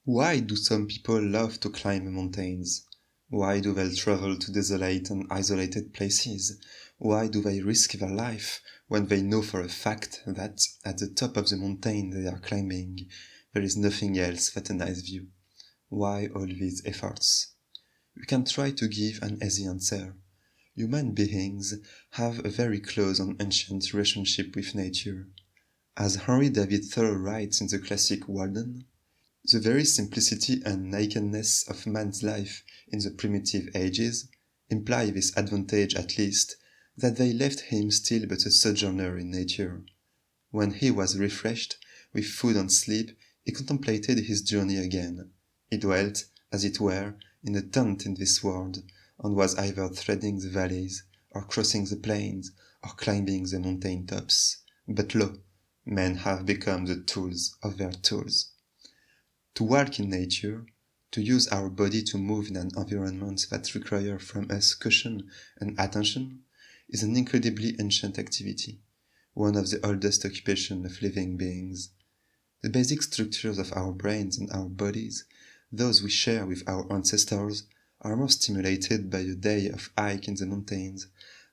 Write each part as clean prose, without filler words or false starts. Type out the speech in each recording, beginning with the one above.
Why do some people love to climb mountains? Why do they travel to desolate and isolated places? Why do they risk their life when they know for a fact that at the top of the mountain they are climbing, there is nothing else but a nice view? Why all these efforts? We can try to give an easy answer. Human beings have a very close and ancient relationship with nature. As Henry David Thoreau writes in the classic Walden, the very simplicity and nakedness of man's life in the primitive ages imply this advantage at least, that they left him still but a sojourner in nature. When he was refreshed with food and sleep, he contemplated his journey again. He dwelt, as it were, in a tent in this world, and was either threading the valleys, or crossing the plains, or climbing the mountain tops. But lo, men have become the tools of their tools. To walk in nature, to use our body to move in an environment that requires from us caution and attention, is an incredibly ancient activity, one of the oldest occupations of living beings. The basic structures of our brains and our bodies, those we share with our ancestors, are more stimulated by a day of hike in the mountains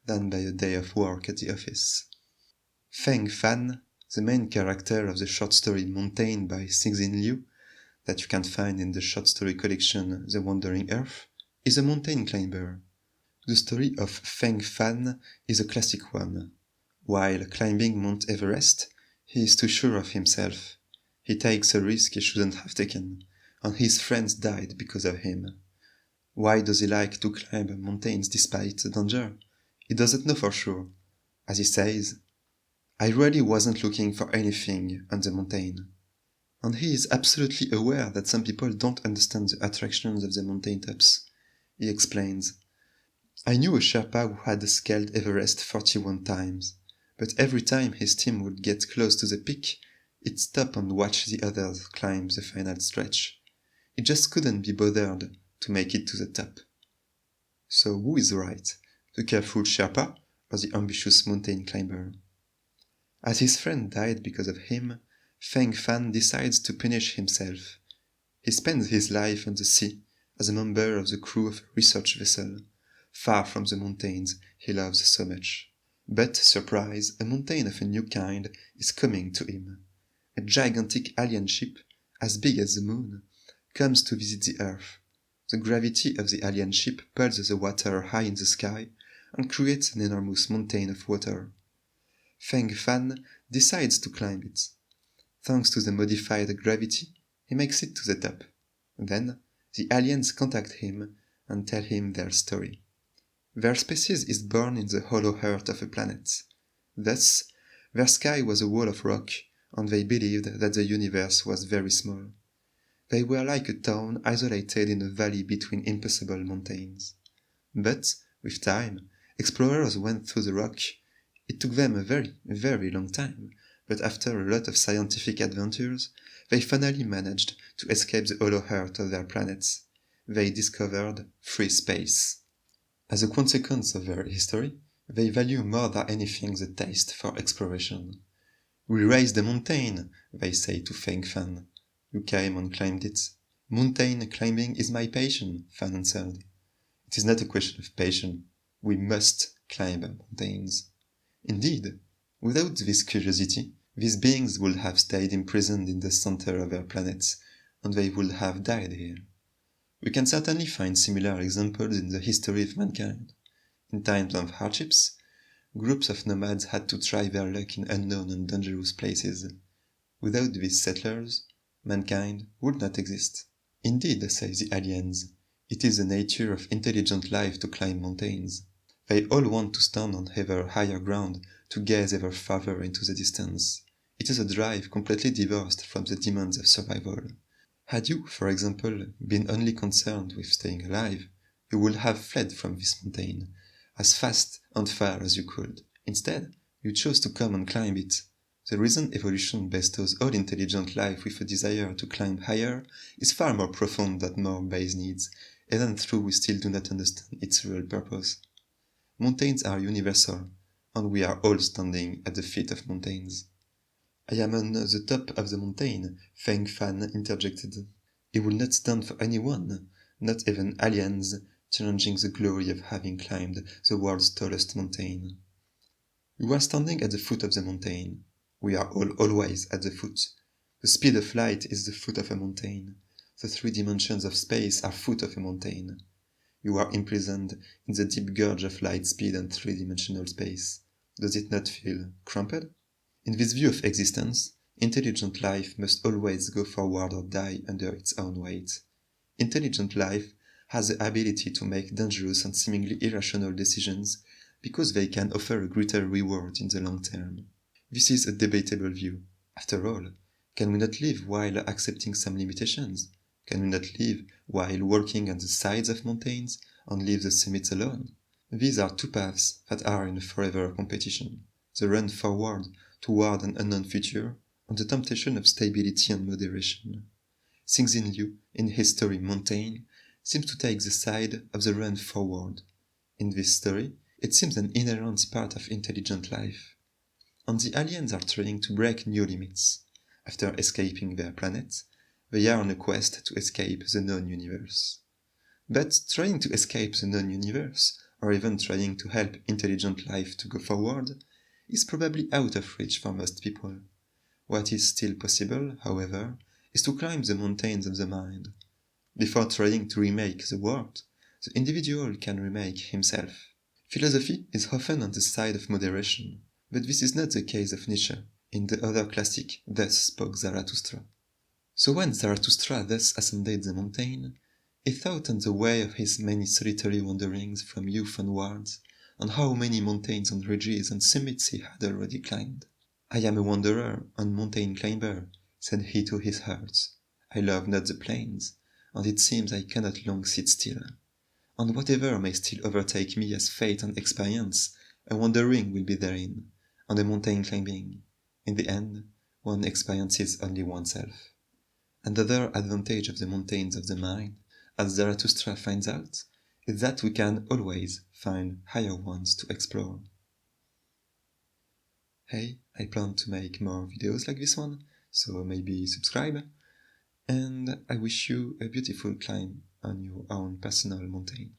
than by a day of work at the office. Fang Fan, the main character of the short story Mountain by Cixin Liu, that you can find in the short story collection The Wandering Earth, is a mountain climber. The story of Fang Fan is a classic one. While climbing Mount Everest, he is too sure of himself. He takes a risk he shouldn't have taken, and his friends died because of him. Why does he like to climb mountains despite the danger? He doesn't know for sure. As he says, "I really wasn't looking for anything on the mountain." And he is absolutely aware that some people don't understand the attractions of the mountaintops. He explains, "I knew a Sherpa who had scaled Everest 41 times, but every time his team would get close to the peak, he'd stop and watch the others climb the final stretch. He just couldn't be bothered to make it to the top." So who is right, the careful Sherpa or the ambitious mountain climber? As his friend died because of him, Fang Fan decides to punish himself. He spends his life on the sea as a member of the crew of a research vessel, far from the mountains he loves so much. But, surprise, a mountain of a new kind is coming to him. A gigantic alien ship, as big as the moon, comes to visit the Earth. The gravity of the alien ship pulls the water high in the sky and creates an enormous mountain of water. Fang Fan decides to climb it. Thanks to the modified gravity, he makes it to the top. Then, the aliens contact him and tell him their story. Their species is born in the hollow heart of a planet. Thus, their sky was a wall of rock, and they believed that the universe was very small. They were like a town isolated in a valley between impossible mountains. But, with time, explorers went through the rock. It took them a very, very long time, but after a lot of scientific adventures, they finally managed to escape the hollow heart of their planets. They discovered free space. As a consequence of their history, they value more than anything the taste for exploration. "We raised a mountain," they say to Fang Fan. "You came and climbed it." "Mountain climbing is my passion," Fan answered. "It is not a question of passion. We must climb mountains." Indeed, without this curiosity, these beings would have stayed imprisoned in the center of their planets, and they would have died here. We can certainly find similar examples in the history of mankind. In times of hardships, groups of nomads had to try their luck in unknown and dangerous places. Without these settlers, mankind would not exist. Indeed, say the aliens, it is the nature of intelligent life to climb mountains. They all want to stand on ever higher ground, to gaze ever farther into the distance. It is a drive completely divorced from the demands of survival. Had you, for example, been only concerned with staying alive, you would have fled from this mountain, as fast and far as you could. Instead, you chose to come and climb it. The reason evolution bestows all intelligent life with a desire to climb higher is far more profound than more base needs, even though we still do not understand its real purpose. Mountains are universal, and we are all standing at the feet of mountains. "I am on the top of the mountain," Fang Fan interjected. It will not stand for anyone, not even aliens, challenging the glory of having climbed the world's tallest mountain. You are standing at the foot of the mountain. We are all always at the foot. The speed of light is the foot of a mountain. The 3 dimensions of space are foot of a mountain. You are imprisoned in the deep gorge of light speed and 3-dimensional space. Does it not feel cramped? In this view of existence, intelligent life must always go forward or die under its own weight. Intelligent life has the ability to make dangerous and seemingly irrational decisions because they can offer a greater reward in the long term. This is a debatable view. After all, can we not live while accepting some limitations? Can we not live while walking on the sides of mountains and leave the summits alone? These are 2 paths that are in a forever competition. The run forward toward an unknown future and the temptation of stability and moderation. Cixin Liu, in his story Mountain, seems to take the side of the run forward. In this story, it seems an inherent part of intelligent life. And the aliens are trying to break new limits. After escaping their planet, they are on a quest to escape the known universe. But trying to escape the known universe, or even trying to help intelligent life to go forward, is probably out of reach for most people. What is still possible, however, is to climb the mountains of the mind. Before trying to remake the world, the individual can remake himself. Philosophy is often on the side of moderation, but this is not the case of Nietzsche. In the other classic, Thus Spoke Zarathustra. So when Zarathustra thus ascended the mountain, he thought on the way of his many solitary wanderings from youth onwards, and how many mountains and ridges and summits he had already climbed. I am a wanderer and mountain climber, said he to his heart. I love not the plains, and it seems I cannot long sit still. And whatever may still overtake me as fate and experience, a wandering will be therein, and a mountain climbing. In the end, one experiences only oneself. Another advantage of the mountains of the mind, as Zarathustra finds out, is that we can always find higher ones to explore. Hey, I plan to make more videos like this one, so maybe subscribe, and I wish you a beautiful climb on your own personal mountain.